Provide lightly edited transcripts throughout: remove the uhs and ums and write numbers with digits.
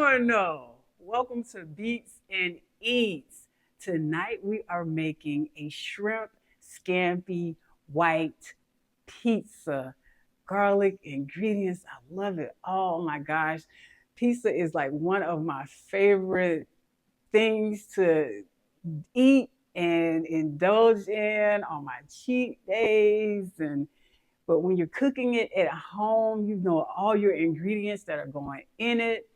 morning. Welcome to Beats and Eats. Tonight we are making a shrimp scampi white pizza. Garlic ingredients. I love it. Oh my gosh. Pizza is like one of my favorite things to eat and indulge in on my cheat days and but when you're cooking it at home, you know all your ingredients that are going in it.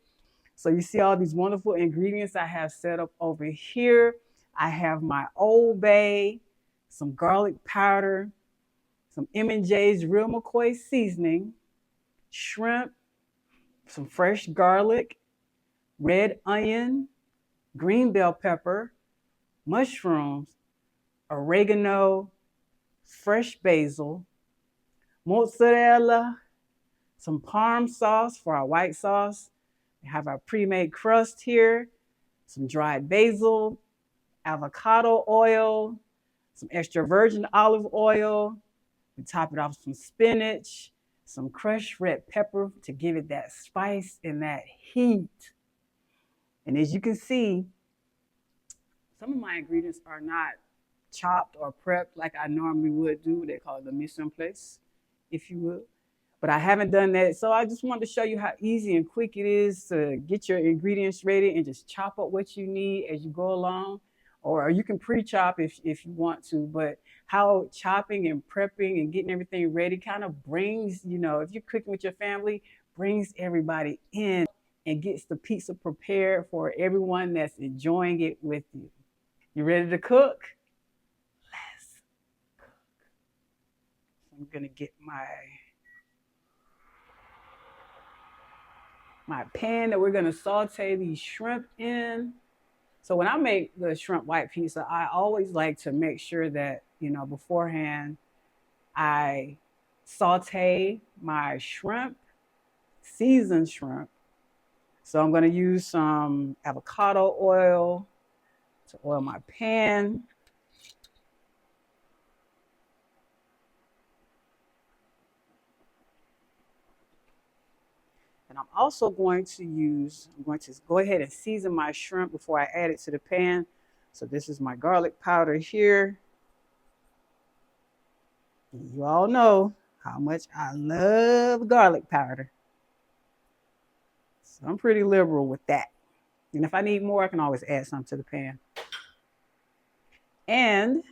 So you see all these wonderful ingredients I have set up over here. I have my Old Bay, some garlic powder, some M&J's Real McCoy seasoning, shrimp, some fresh garlic, red onion, green bell pepper, mushrooms, oregano, fresh basil, mozzarella, some Parm sauce for our white sauce. We have our pre-made crust here, some dried basil, avocado oil, some extra virgin olive oil. We top it off with some spinach, some crushed red pepper to give it that spice and that heat. And as you can see, some of my ingredients are not chopped or prepped like I normally would do. They call it the mise en place, if you will. But I haven't done that. So I just wanted to show you how easy and quick it is to get your ingredients ready and just chop up what you need as you go along. Or you can pre-chop if you want to, but how chopping and prepping and getting everything ready kind of brings, if you're cooking with your family, brings everybody in and gets the pizza prepared for everyone that's enjoying it with you. You ready to cook? Let's cook. I'm gonna get my pan that we're gonna saute these shrimp in. So when I make the shrimp white pizza, I always like to make sure that, beforehand, I saute my shrimp, seasoned shrimp. So I'm gonna use some avocado oil to oil my pan. And I'm also going to go ahead and season my shrimp before I add it to the pan. So this is my garlic powder here. You all know how much I love garlic powder. So I'm pretty liberal with that. And if I need more, I can always add some to the pan. And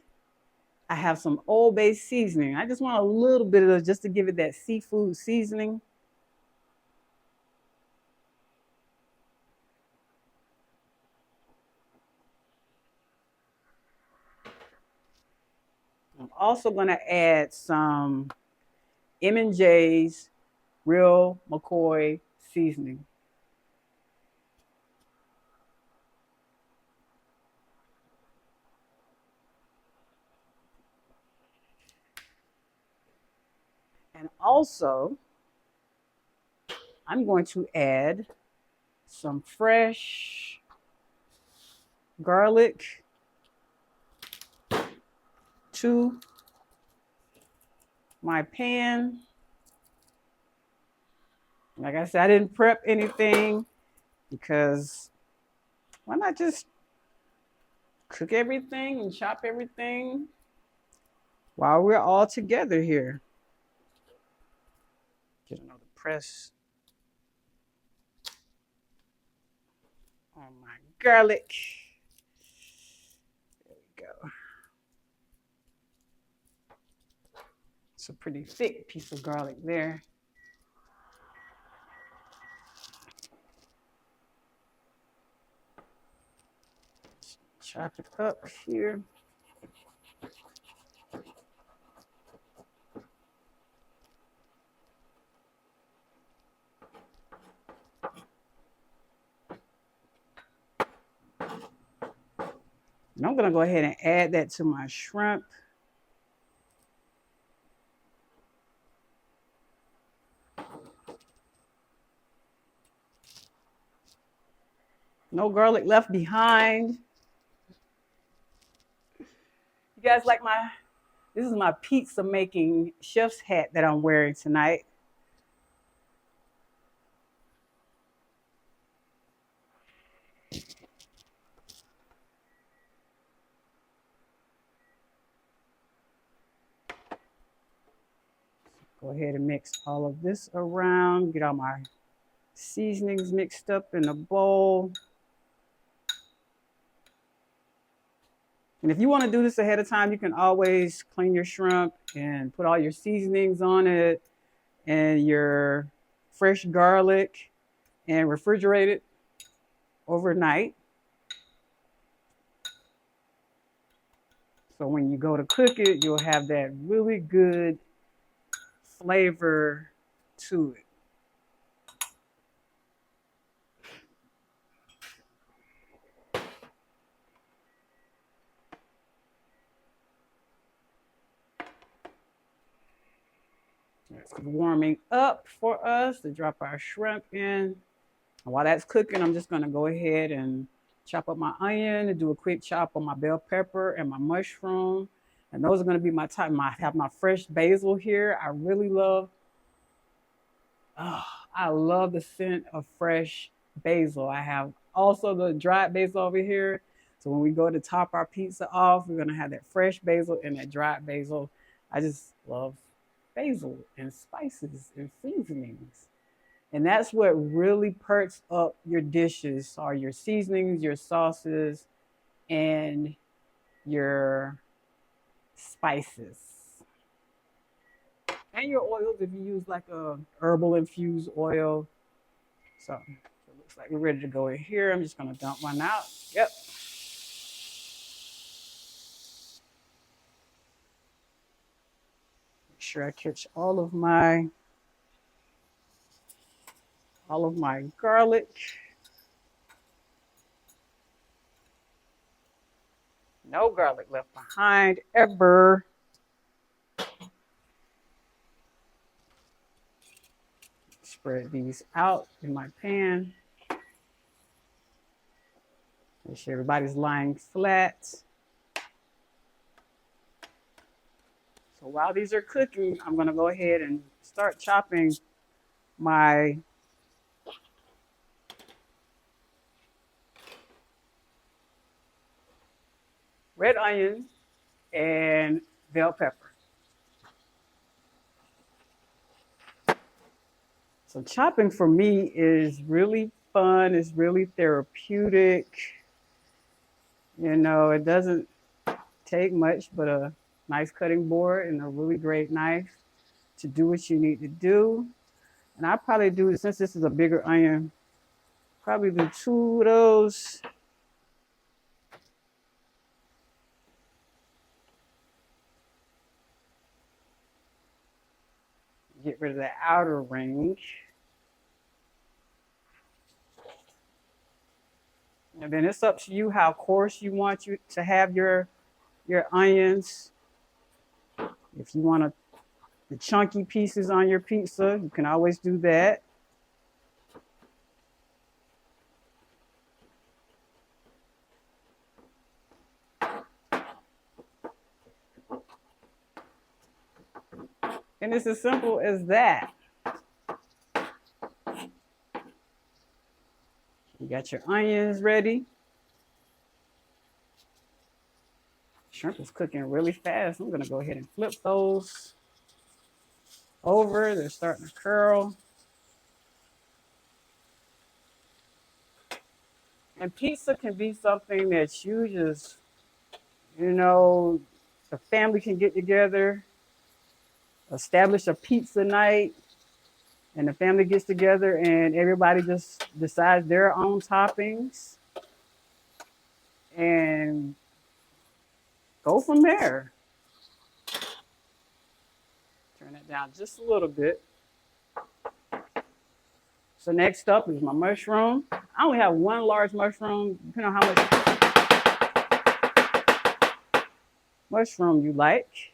I have some Old Bay seasoning. I just want a little bit of it just to give it that seafood seasoning. I'm also going to add some M&J's Real McCoy seasoning. And also, I'm going to add some fresh garlic to my pan. Like I said, I didn't prep anything because why not just cook everything and chop everything while we're all together here. Get another press on my garlic. There we go. It's a pretty thick piece of garlic there. Chop it up here. And I'm going to go ahead and add that to my shrimp. No garlic left behind. You guys like this is my pizza making chef's hat that I'm wearing tonight. Go ahead and mix all of this around. Get all my seasonings mixed up in a bowl. And if you want to do this ahead of time, you can always clean your shrimp and put all your seasonings on it and your fresh garlic and refrigerate it overnight. So when you go to cook it, you'll have that really good flavor to it. It's warming up for us to drop our shrimp in. And while that's cooking, I'm just gonna go ahead and chop up my onion and do a quick chop on my bell pepper and my mushroom. And those are gonna be my top. I have my fresh basil here. I really love, oh, I love the scent of fresh basil. I have also the dried basil over here. So when we go to top our pizza off, we're gonna have that fresh basil and that dried basil. I just love basil and spices and seasonings. And that's what really perks up your dishes are your seasonings, your sauces, and your spices. And your oils if you use like a herbal infused oil. So it looks like we're ready to go in here. I'm just gonna dump one out. Yep. Make sure I catch all of my garlic. No garlic left behind ever. Spread these out in my pan. Make sure everybody's lying flat. So while these are cooking, I'm gonna go ahead and start chopping my red onion and bell pepper. So chopping for me is really fun. It's really therapeutic. You know, it doesn't take much but a nice cutting board and a really great knife to do what you need to do. And I probably do, since this is a bigger onion, probably do 2 of those. Get rid of the outer ring. And then it's up to you how coarse you want you to have your onions. If you want the chunky pieces on your pizza, you can always do that. And it's as simple as that. You got your onions ready. Shrimp is cooking really fast. I'm gonna go ahead and flip those over. They're starting to curl. And pizza can be something that you just, you know, the family can get together, establish a pizza night, and the family gets together and everybody just decides their own toppings and go from there. Turn it down just a little bit. So next up is my mushroom. I only have 1 large mushroom, depending on how much mushroom you like.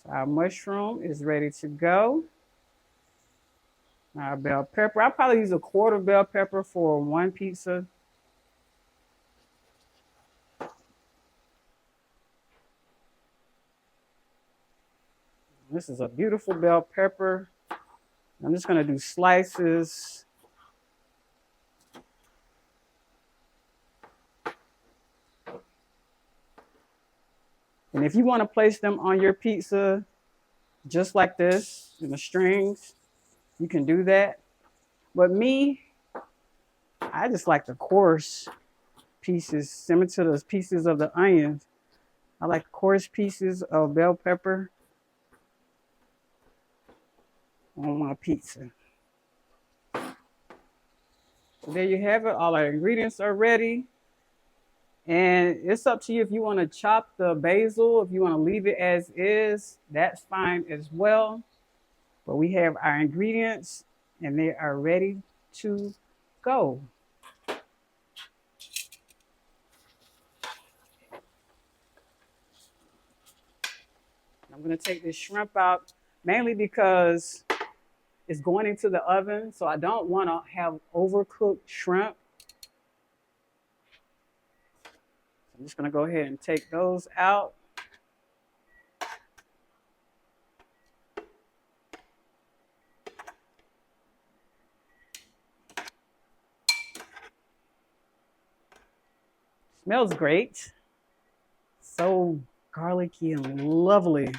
So our mushroom is ready to go. Our bell pepper. I'll probably use a 1/4 bell pepper for 1 pizza. This is a beautiful bell pepper. I'm just gonna do slices. And if you want to place them on your pizza, just like this in the strings. You can do that. But me, I just like the coarse pieces, similar to those pieces of the onions. I like coarse pieces of bell pepper on my pizza. So there you have it. All our ingredients are ready. And it's up to you if you want to chop the basil, if you want to leave it as is, that's fine as well. But we have our ingredients and they are ready to go. I'm going to take this shrimp out mainly because it's going into the oven. So I don't want to have overcooked shrimp. I'm just going to go ahead and take those out. Smells great. So garlicky and lovely. I'm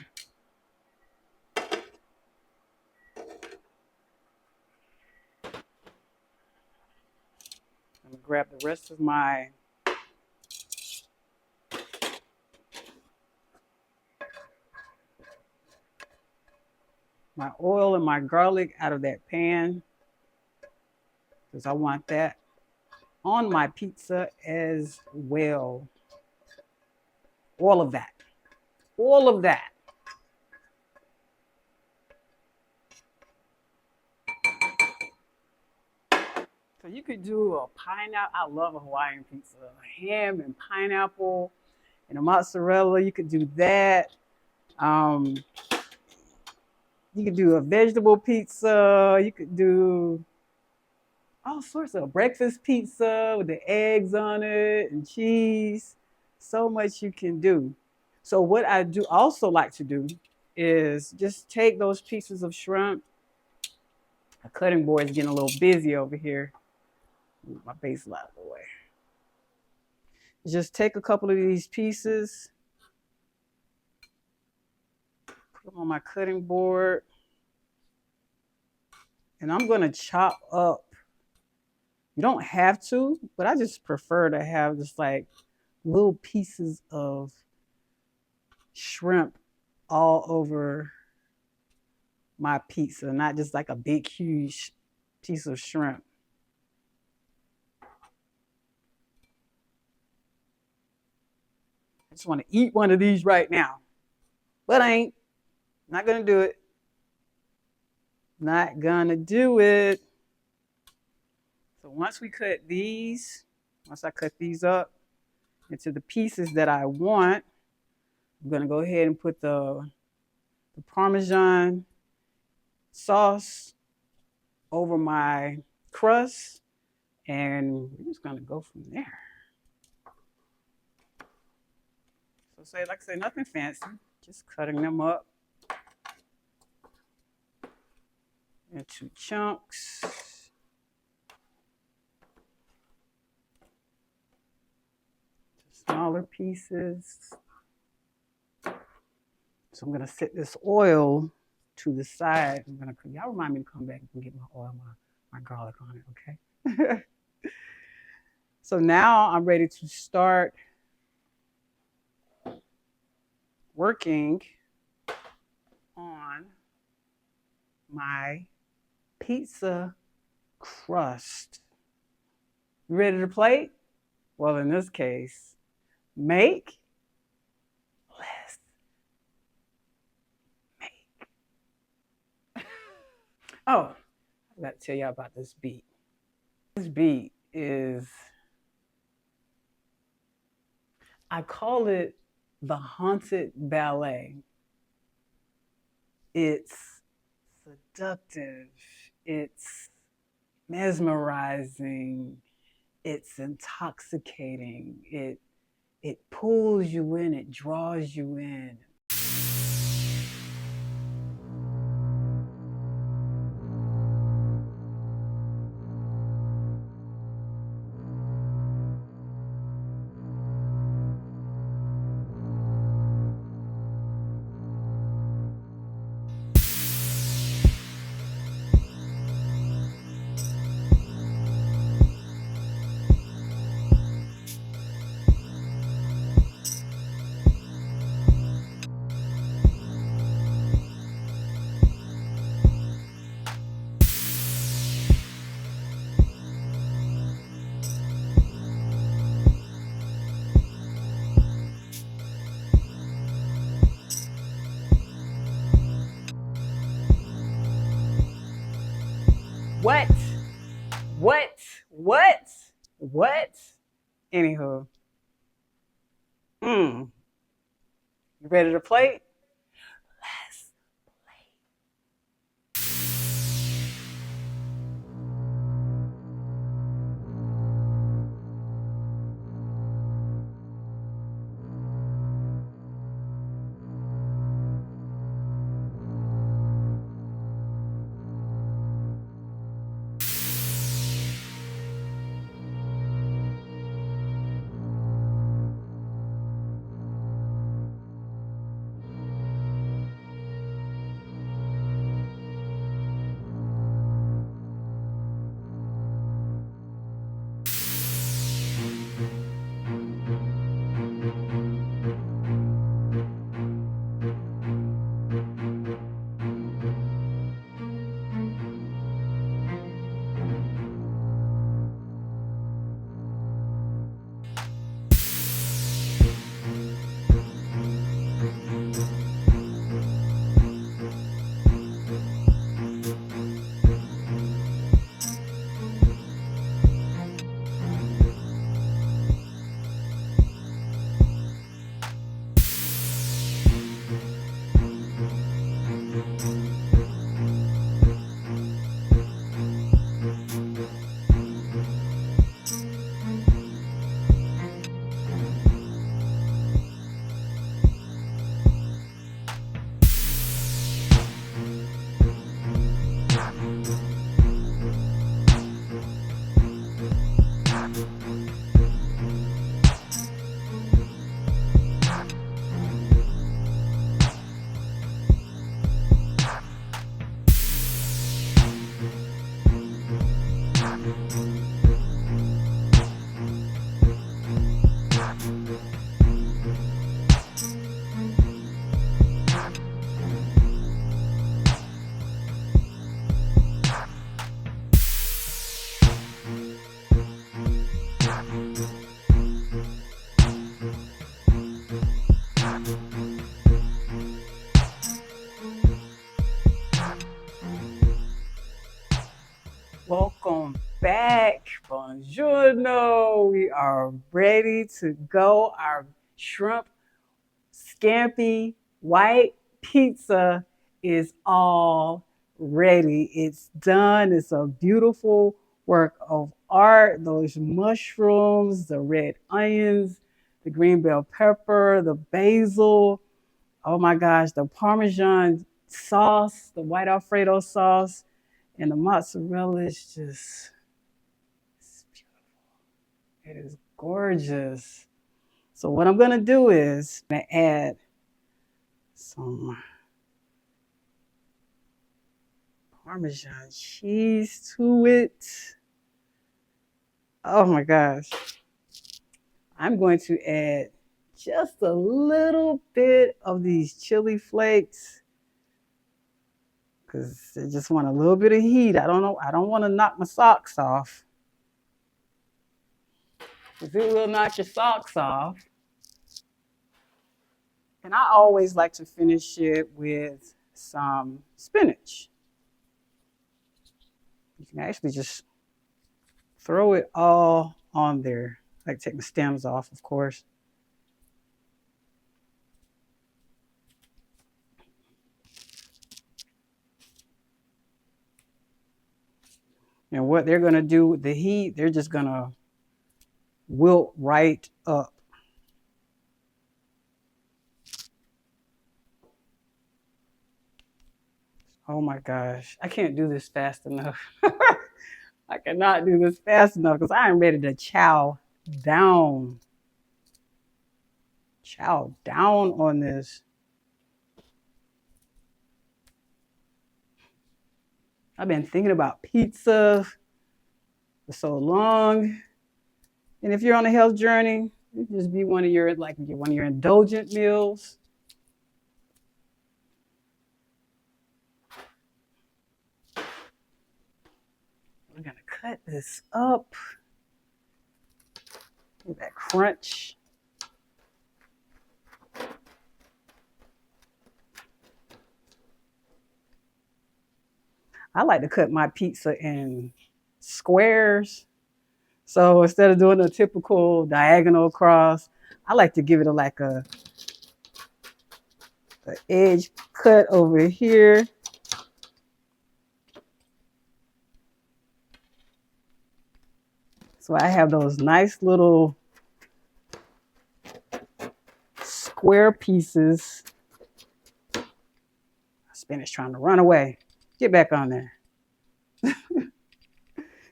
going to grab the rest of my oil and my garlic out of that pan because I want that on my pizza as well. All of that. All of that. So you could do a pineapple. I love a Hawaiian pizza. Ham and pineapple and a mozzarella. You could do that. You could do a vegetable pizza. You could do all sorts of breakfast pizza with the eggs on it and cheese. So much you can do. So what I do also like to do is just take those pieces of shrimp. My cutting board is getting a little busy over here. Move my basil out of the way. Just take a couple of these pieces, put them on my cutting board, and I'm going to chop up. You don't have to, but I just prefer to have just like little pieces of shrimp all over my pizza, not just like a big, huge piece of shrimp. I just want to eat one of these right now, but I ain't. Not going to do it. Not going to do it. So once I cut these up into the pieces that I want, I'm going to go ahead and put the Parmesan sauce over my crust, and we're just going to go from there. So like I say, nothing fancy, just cutting them up into chunks. Smaller pieces. So I'm gonna set this oil to the side. Y'all remind me to come back and get my oil, my garlic on it, okay? So now I'm ready to start working on my pizza crust. You ready to plate? Well, in this case, make less. Make. Oh, I forgot to tell y'all about this beat. This beat is, I call it the haunted ballet. It's seductive. It's mesmerizing. It's intoxicating. It pulls you in. It draws you in. What? What? What? What? Anywho. You ready to play? Let's play. Welcome back. Buongiorno. We are ready to go. Our shrimp scampi white pizza is all ready. It's done. It's a beautiful work of art. Those mushrooms, the red onions, the green bell pepper, the basil. Oh my gosh, the Parmesan sauce, the white Alfredo sauce, and the mozzarella is just, it's beautiful. It is gorgeous. So what I'm gonna do is I'm gonna add some Parmesan cheese to it. Oh my gosh. I'm going to add just a little bit of these chili flakes because I just want a little bit of heat. I don't know. I don't want to knock my socks off because it will knock your socks off. And I always like to finish it with some spinach. You can actually just throw it all on there. Like take the stems off, of course. And what they're gonna do with the heat, they're just gonna wilt right up. Oh my gosh, I can't do this fast enough. I cannot do this fast enough because I am ready to chow down. Chow down on this. I've been thinking about pizza for so long. And if you're on a health journey, it just be one of your indulgent meals. We're gonna cut this up. Get that crunch. I like to cut my pizza in squares. So instead of doing a typical diagonal cross, I like to give it like a edge cut over here. So I have those nice little square pieces. Spinach trying to run away. Get back on there.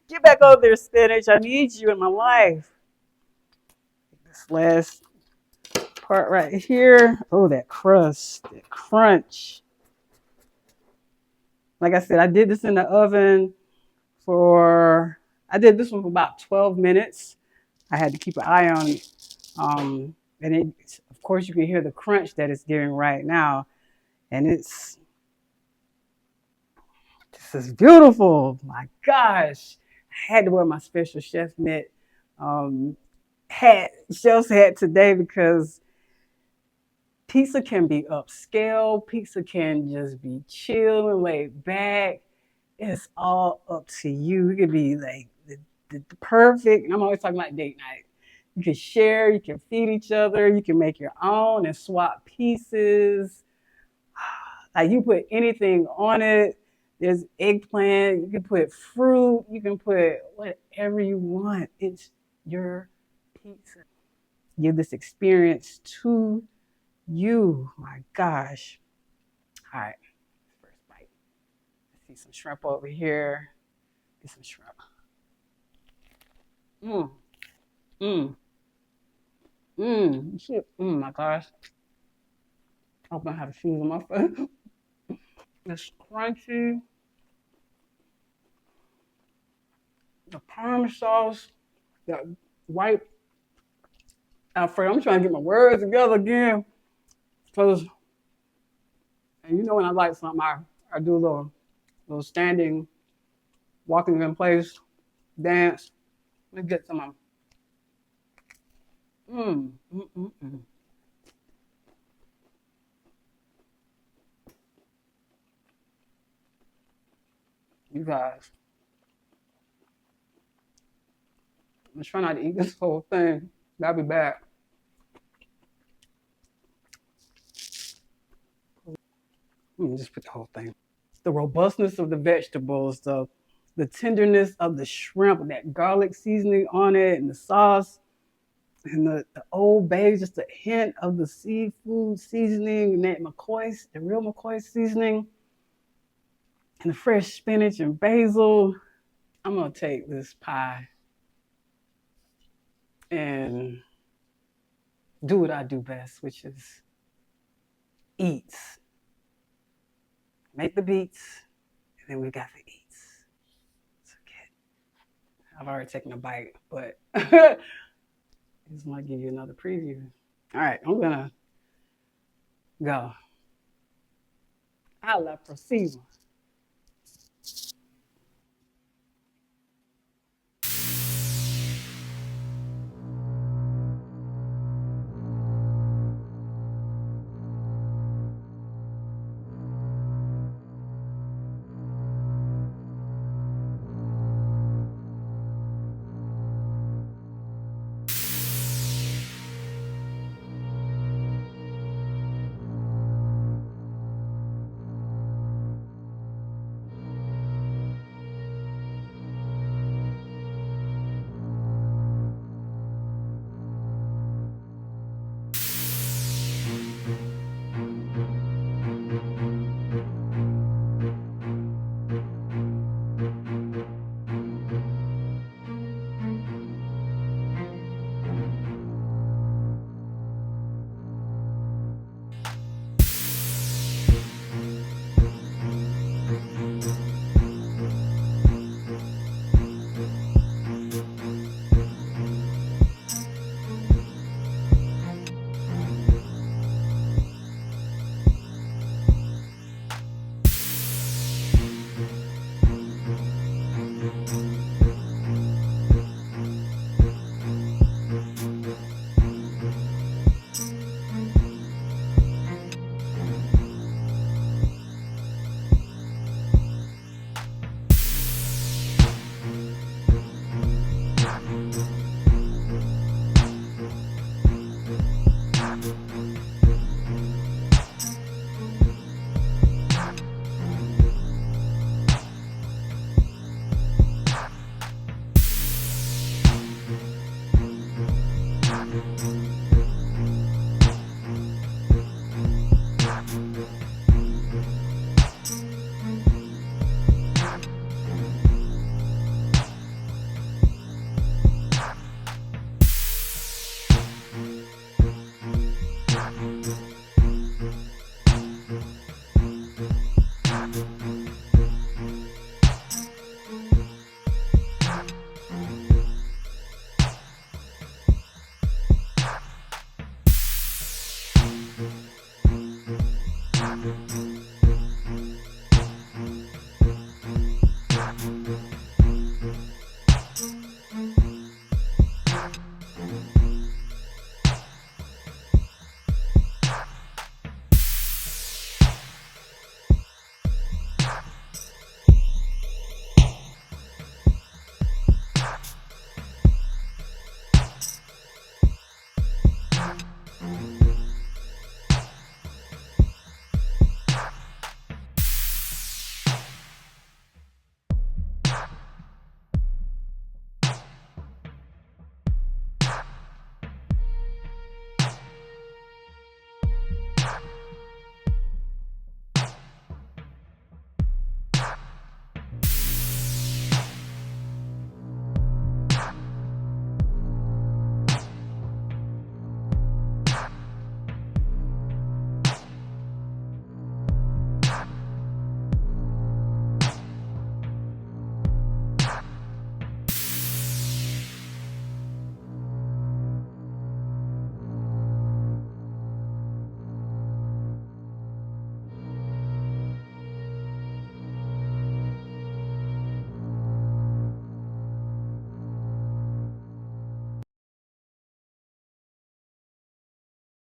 Get back on there, spinach. I need you in my life. This last part right here. Oh, that crust, that crunch. Like I said, I did this in the oven I did this one for about 12 minutes. I had to keep an eye on it. And of course, you can hear the crunch that it's giving right now. And this is beautiful. My gosh. I had to wear my special chef net chef's hat today because pizza can be upscale. Pizza can just be chill and laid back. It's all up to you. It could be like the perfect, and I'm always talking about date night. You can share, you can feed each other, you can make your own and swap pieces. Like you put anything on it. There's eggplant, you can put fruit, you can put whatever you want. It's your pizza. Give this experience to you. My gosh. All right, first bite. I see some shrimp over here. Get some shrimp. Shit. My gosh. I'm gonna have shoes on my foot. It's crunchy. The Parm sauce, that white Alfredo. I'm trying to get my words together again. Because, and you know when I like something, I do a little standing, walking in place, dance. Let me get some of them. You guys, I'm trying not to eat this whole thing. I'll be back. Let me just put the whole thing. The robustness of the vegetables, the tenderness of the shrimp, that garlic seasoning on it, and the sauce, and the Old Bay, just a hint of the seafood seasoning, and that the real McCoy seasoning, and the fresh spinach and basil. I'm gonna take this pie and do what I do best, which is eats. Make the beats, and then we got the eats. It's okay. I've already taken a bite, but I just want to give you another preview. All right, I'm gonna go. A la próxima.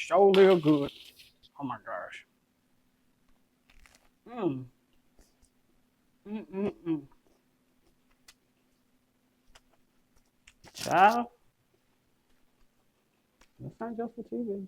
So real good. Oh my gosh. Mm. Mm. Child, that's not just for TV.